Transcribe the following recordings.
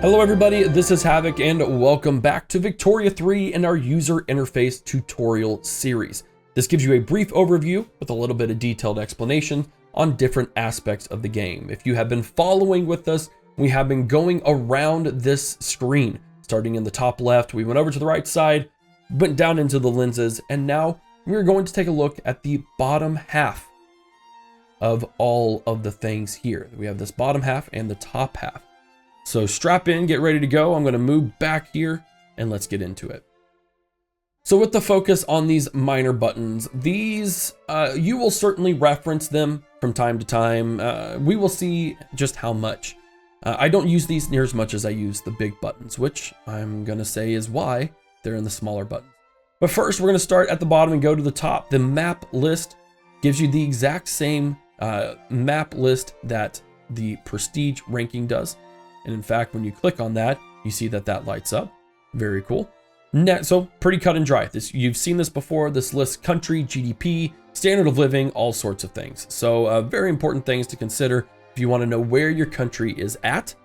Hello everybody, this is Havoc and welcome back to Victoria 3 in our user interface tutorial series. This gives you a brief overview with a little bit of detailed explanation on different aspects of the game. If you have been following with us, we have been going around this screen. Starting in the top left, we went over to the right side, went down into the lenses, and now we're going to take a look at the bottom half of all of the things here. We have this bottom half and the top half. So strap in, get ready to go. I'm going to move back here and let's get into it. So with the focus on these minor buttons, these, you will certainly reference them from time to time. We will see just how much. I don't use these near as much as I use the big buttons, which I'm going to say is why they're in the smaller buttons. But first, we're going to start at the bottom and go to the top. The map list gives you the exact same map list that the prestige ranking does. And in fact, when you click on that, you see that that lights up. Very cool. So pretty cut and dry. You've seen this before. This lists country, GDP, standard of living, all sorts of things. So very important things to consider if you want to know where your country is at.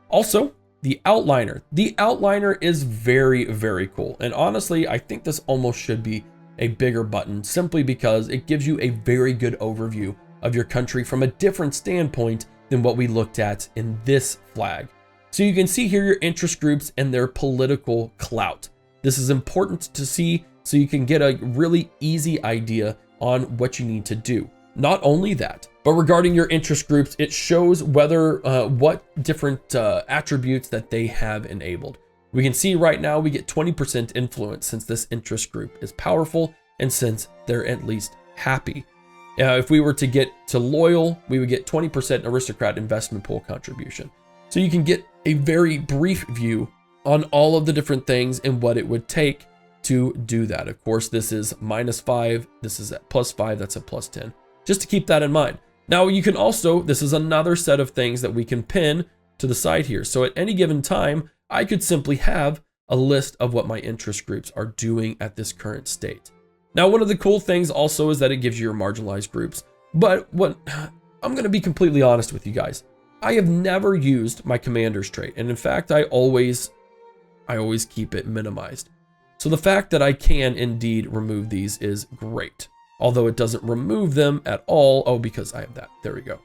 Also, the outliner. The outliner is very, very cool. And honestly, I think this almost should be a bigger button simply because it gives you a very good overview of your country from a different standpoint than what we looked at in this flag. So you can see here your interest groups and their political clout. This is important to see so you can get a really easy idea on what you need to do. Not only that, but regarding your interest groups, it shows whether what different attributes that they have enabled. We can see right now we get 20% influence since this interest group is powerful and since they're at least happy. If we were to get to loyal, we would get 20% aristocrat investment pool contribution. So you can get a very brief view on all of the different things and what it would take to do that. Of course, this is -5, this is at +5, that's at +10. Just to keep that in mind. Now you can also, this is another set of things that we can pin to the side here. So at any given time, I could simply have a list of what my interest groups are doing at this current state. Now, one of the cool things also is that it gives you your marginalized groups. But I'm going to be completely honest with you guys. I have never used my commander's trait. And in fact, I always keep it minimized. So the fact that I can indeed remove these is great. Although it doesn't remove them at all. Oh, because I have that. There we go.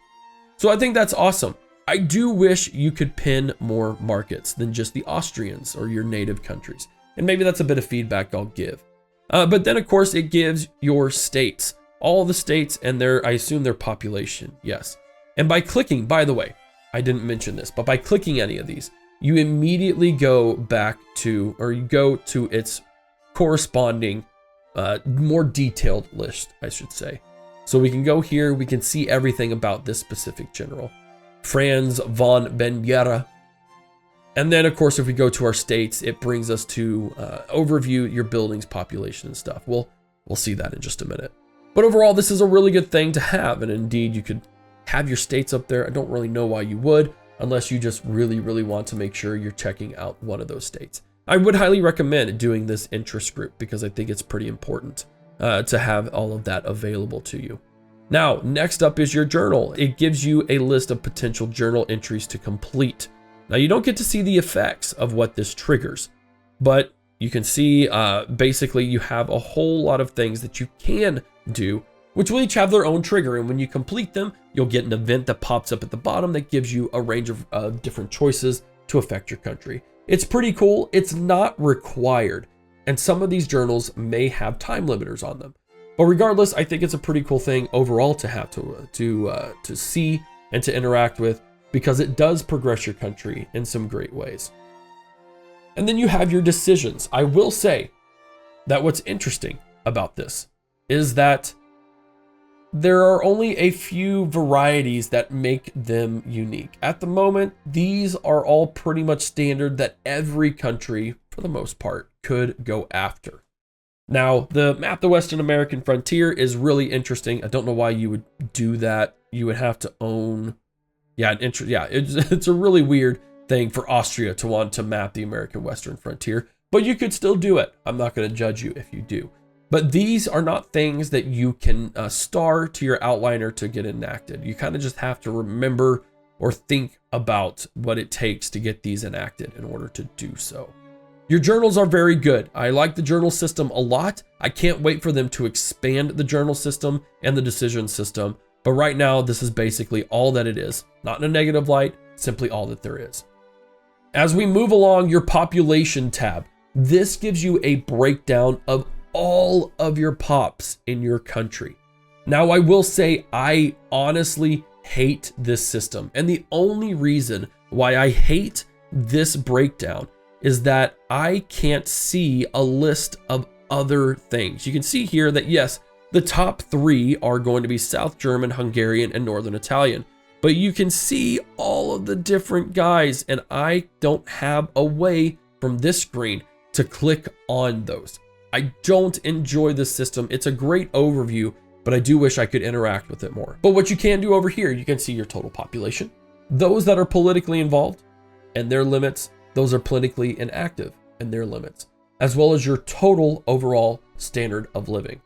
So I think that's awesome. I do wish you could pin more markets than just the Austrians or your native countries. And maybe that's a bit of feedback I'll give. But then, of course, it gives your states, all the states and I assume their population. Yes. And by clicking, by the way, I didn't mention this, but by clicking any of these, you immediately go back to, or you go to its corresponding, more detailed list, I should say. So we can go here. We can see everything about this specific general, Franz von Benguerra. And then, of course, if we go to our states, it brings us to overview your buildings, population, and stuff. We'll see that in just a minute. But overall, this is a really good thing to have. And indeed, you could have your states up there. I don't really know why you would, unless you just really, really want to make sure you're checking out one of those states. I would highly recommend doing this interest group because I think it's pretty important to have all of that available to you. Now, next up is your journal. It gives you a list of potential journal entries to complete. Now, you don't get to see the effects of what this triggers, but you can see basically you have a whole lot of things that you can do, which will each have their own trigger. And when you complete them, you'll get an event that pops up at the bottom that gives you a range of different choices to affect your country. It's pretty cool. It's not required. And some of these journals may have time limiters on them. But regardless, I think it's a pretty cool thing overall to have to see and to interact with, because it does progress your country in some great ways. And then you have your decisions. I will say that what's interesting about this is that there are only a few varieties that make them unique. At the moment, these are all pretty much standard that every country, for the most part, could go after. Now, the map, the Western American frontier, is really interesting. I don't know why you would do that. You would have to own... it's a really weird thing for Austria to want to map the American Western frontier, but you could still do it. I'm not going to judge you if you do. But these are not things that you can star to your outliner to get enacted. You kind of just have to remember or think about what it takes to get these enacted in order to do so. Your journals are very good. I like the journal system a lot. I can't wait for them to expand the journal system and the decision system. But right now, this is basically all that it is. Not in a negative light, simply all that there is. As we move along, your population tab. This gives you a breakdown of all of your pops in your country. Now, I will say I honestly hate this system. And the only reason why I hate this breakdown is that I can't see a list of other things. You can see here that yes, the top 3 are going to be South German, Hungarian, and Northern Italian. But you can see all of the different guys, and I don't have a way from this screen to click on those. I don't enjoy this system. It's a great overview, but I do wish I could interact with it more. But what you can do over here, you can see your total population. Those that are politically involved and their limits, those are politically inactive and their limits, as well as your total overall standard of living.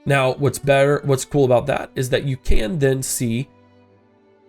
Now, what's cool about that is that you can then see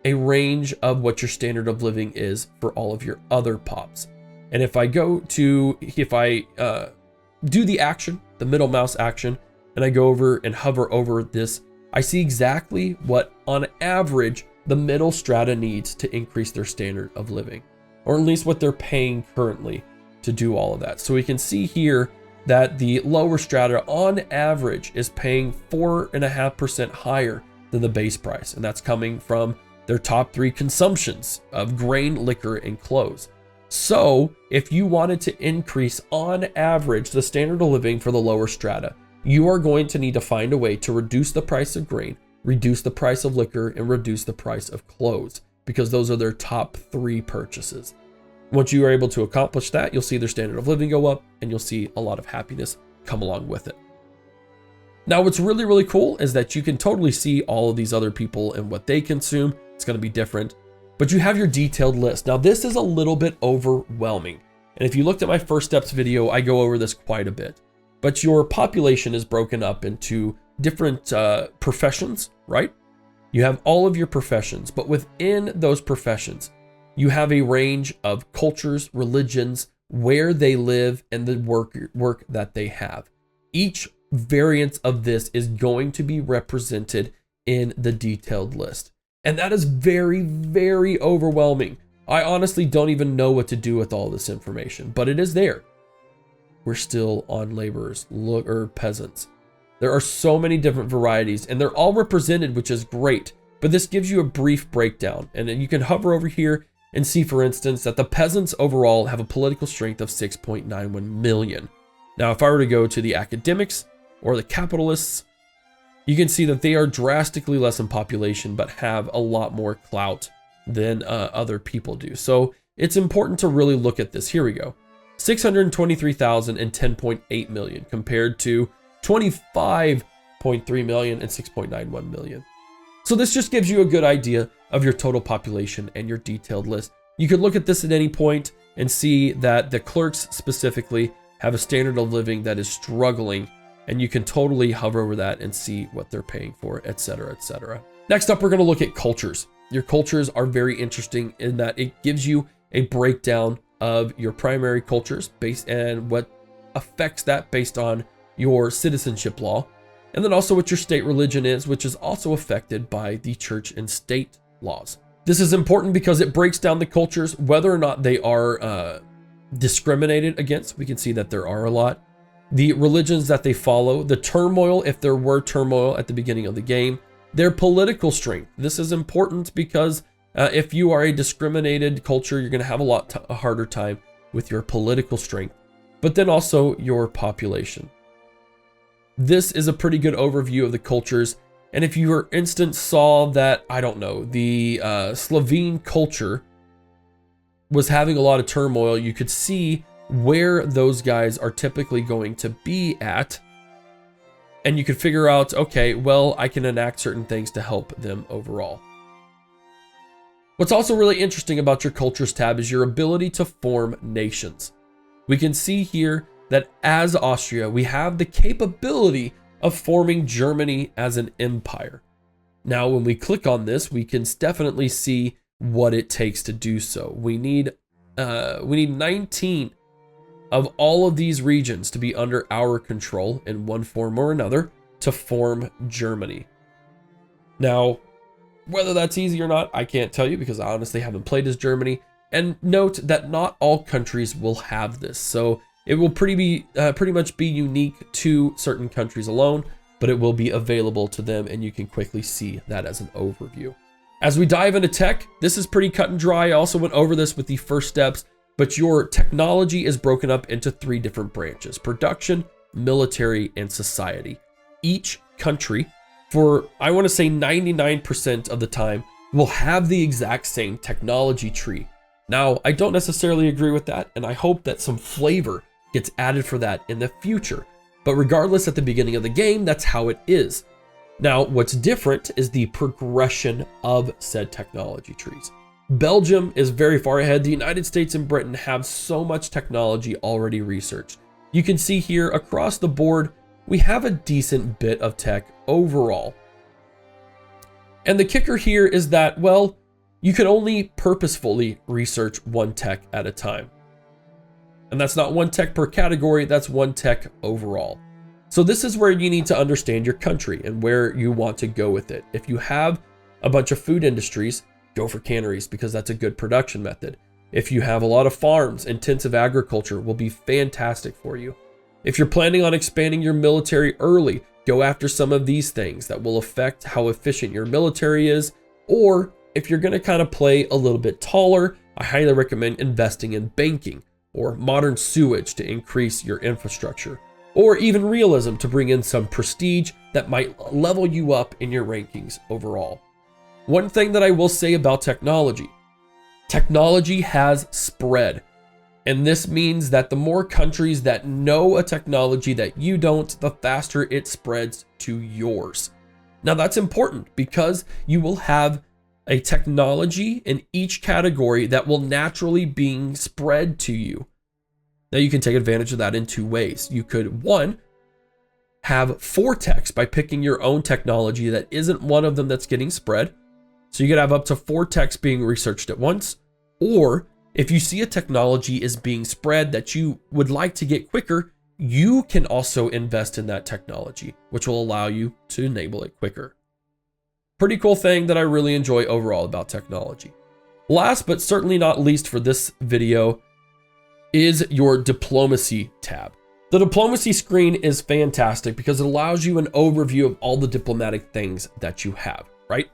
a range of what your standard of living is for all of your other pops. And if I do the action, the middle mouse action, and I go over and hover over this, I see exactly what on average the middle strata needs to increase their standard of living, or at least what they're paying currently to do all of that. So we can see here that the lower strata on average is paying 4.5% higher than the base price. And that's coming from their top 3 consumptions of grain, liquor, and clothes. So if you wanted to increase on average the standard of living for the lower strata, you are going to need to find a way to reduce the price of grain, reduce the price of liquor, and reduce the price of clothes, because those are their top 3 purchases. Once you are able to accomplish that, you'll see their standard of living go up, and you'll see a lot of happiness come along with it. Now, what's really, really cool is that you can totally see all of these other people and what they consume. It's going to be different, but you have your detailed list. Now, this is a little bit overwhelming. And if you looked at my first steps video, I go over this quite a bit, but your population is broken up into different professions, right? You have all of your professions, but within those professions, you have a range of cultures, religions, where they live, and the work that they have. Each variance of this is going to be represented in the detailed list. And that is very, very overwhelming. I honestly don't even know what to do with all this information, but it is there. We're still on laborers or peasants. There are so many different varieties, and they're all represented, which is great. But this gives you a brief breakdown, and then you can hover over here and see, for instance, that the peasants overall have a political strength of 6.91 million. Now, if I were to go to the academics or the capitalists, you can see that they are drastically less in population, but have a lot more clout than other people do. So it's important to really look at this. Here we go. 623,000 and 10.8 million compared to 25.3 million and 6.91 million. So this just gives you a good idea of your total population and your detailed list. You could look at this at any point and see that the clerks specifically have a standard of living that is struggling, and you can totally hover over that and see what they're paying for, etc., etc. Next up, we're going to look at cultures. Your cultures are very interesting in that it gives you a breakdown of your primary cultures based and what affects that based on your citizenship law, and then also what your state religion is, which is also affected by the church and state laws. This is important because it breaks down the cultures, whether or not they are discriminated against. We can see that there are a lot. The religions that they follow, the turmoil, if there were turmoil at the beginning of the game, their political strength. This is important because if you are a discriminated culture, you're going to have a harder time with your political strength, but then also your population. This is a pretty good overview of the cultures. And if you, for instance, saw that, I don't know, the Slovene culture was having a lot of turmoil, you could see where those guys are typically going to be at. And you could figure out, okay, well, I can enact certain things to help them overall. What's also really interesting about your cultures tab is your ability to form nations. We can see here that as Austria, we have the capability of forming Germany as an empire. Now, when we click on this, we can definitely see what it takes to do so. We need 19 of all of these regions to be under our control in one form or another to form Germany. Now, whether that's easy or not, I can't tell you because I honestly haven't played as Germany. And note that not all countries will have this, so it will pretty much be unique to certain countries alone, but it will be available to them, and you can quickly see that as an overview. As we dive into tech, this is pretty cut and dry. I also went over this with the first steps, but your technology is broken up into 3 different branches: production, military, and society. Each country, for I want to say 99% of the time, will have the exact same technology tree. Now, I don't necessarily agree with that, and I hope that some flavor gets added for that in the future. But regardless, at the beginning of the game, that's how it is. Now, what's different is the progression of said technology trees. Belgium is very far ahead. The United States and Britain have so much technology already researched. You can see here across the board, we have a decent bit of tech overall. And the kicker here is that, well, you can only purposefully research one tech at a time. And that's not one tech per category, that's one tech overall. So this is where you need to understand your country and where you want to go with it. If you have a bunch of food industries, go for canneries because that's a good production method. If you have a lot of farms, intensive agriculture will be fantastic for you. If you're planning on expanding your military early, go after some of these things that will affect how efficient your military is. Or if you're going to kind of play a little bit taller, I highly recommend investing in banking or modern sewage to increase your infrastructure, or even realism to bring in some prestige that might level you up in your rankings overall. One thing that I will say about technology has spread. And this means that the more countries that know a technology that you don't, the faster it spreads to yours. Now that's important because you will have a technology in each category that will naturally be spread to you. Now you can take advantage of that in 2 ways. You could, 1, have 4 techs by picking your own technology that isn't one of them that's getting spread. So you could have up to 4 techs being researched at once. Or if you see a technology is being spread that you would like to get quicker, you can also invest in that technology, which will allow you to enable it quicker. Pretty cool thing that I really enjoy overall about technology. Last but certainly not least for this video is your diplomacy tab. The diplomacy screen is fantastic because it allows you an overview of all the diplomatic things that you have, right?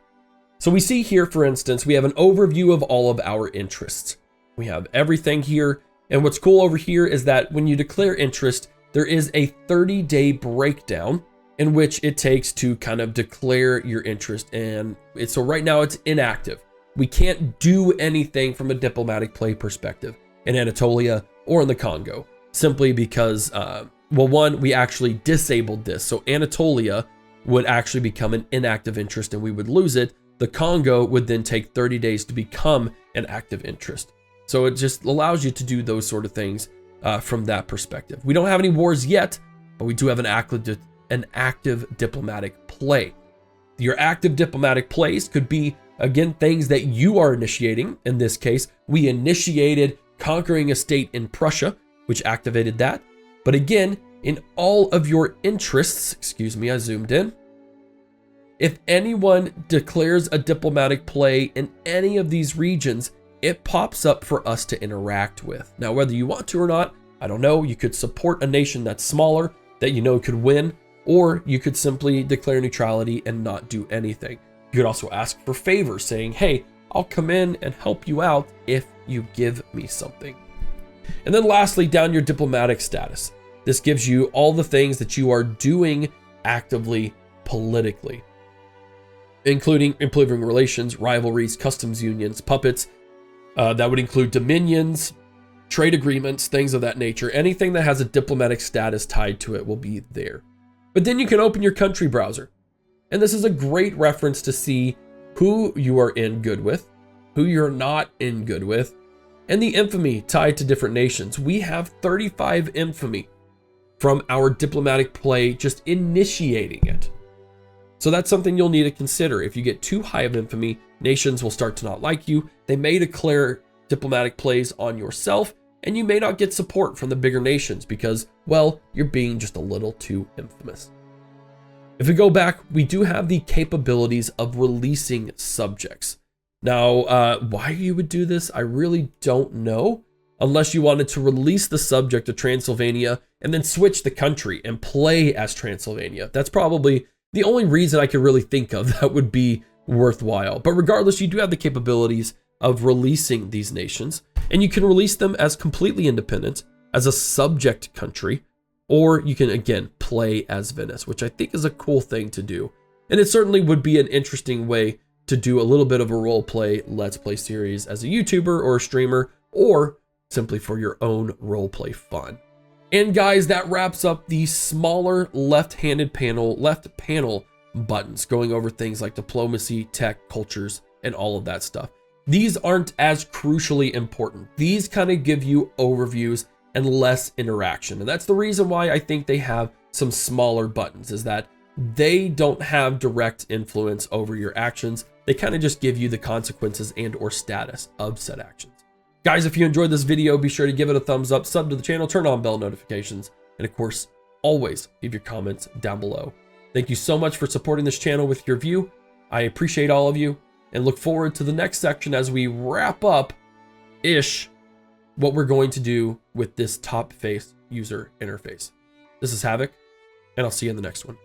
So we see here, for instance, we have an overview of all of our interests. We have everything here. And what's cool over here is that when you declare interest, there is a 30-day breakdown in which it takes to kind of declare your interest. And so right now it's inactive. We can't do anything from a diplomatic play perspective in Anatolia or in the Congo, simply because, well, 1, we actually disabled this. So Anatolia would actually become an inactive interest and we would lose it. The Congo would then take 30 days to become an active interest. So it just allows you to do those sort of things from that perspective. We don't have any wars yet, but we do have an active diplomatic play. Your active diplomatic plays could be, again, things that you are initiating. In this case, we initiated conquering a state in Prussia, which activated that. But again, in all of your interests, excuse me, I zoomed in. If anyone declares a diplomatic play in any of these regions, it pops up for us to interact with. Now, whether you want to or not, I don't know. You could support a nation that's smaller that you know could win, or you could simply declare neutrality and not do anything. You could also ask for favors, saying, hey, I'll come in and help you out if you give me something. And then lastly, down your diplomatic status. This gives you all the things that you are doing actively politically, including improving relations, rivalries, customs unions, puppets. That would include dominions, trade agreements, things of that nature. Anything that has a diplomatic status tied to it will be there. But then you can open your country browser. And this is a great reference to see who you are in good with, who you're not in good with, and the infamy tied to different nations. We have 35 infamy from our diplomatic play just initiating it. So that's something you'll need to consider. If you get too high of infamy, nations will start to not like you. They may declare diplomatic plays on yourself, and you may not get support from the bigger nations because, well, you're being just a little too infamous. If we go back, we do have the capabilities of releasing subjects. Now, why you would do this, I really don't know, unless you wanted to release the subject of Transylvania and then switch the country and play as Transylvania. That's probably the only reason I could really think of that would be worthwhile. But regardless, you do have the capabilities of releasing these nations, and you can release them as completely independent, as a subject country, or you can, again, play as Venice, which I think is a cool thing to do. And it certainly would be an interesting way to do a little bit of a role play, let's play series as a YouTuber or a streamer, or simply for your own role play fun. And guys, that wraps up the smaller left panel buttons, going over things like diplomacy, tech, cultures, and all of that stuff. These aren't as crucially important. These kind of give you overviews and less interaction. And that's the reason why I think they have some smaller buttons, is that they don't have direct influence over your actions. They kind of just give you the consequences and or status of said actions. Guys, if you enjoyed this video, be sure to give it a thumbs up, sub to the channel, turn on bell notifications, and of course, always leave your comments down below. Thank you so much for supporting this channel with your view. I appreciate all of you and look forward to the next section as we wrap up-ish what we're going to do with this top face user interface. This is Havoc, and I'll see you in the next one.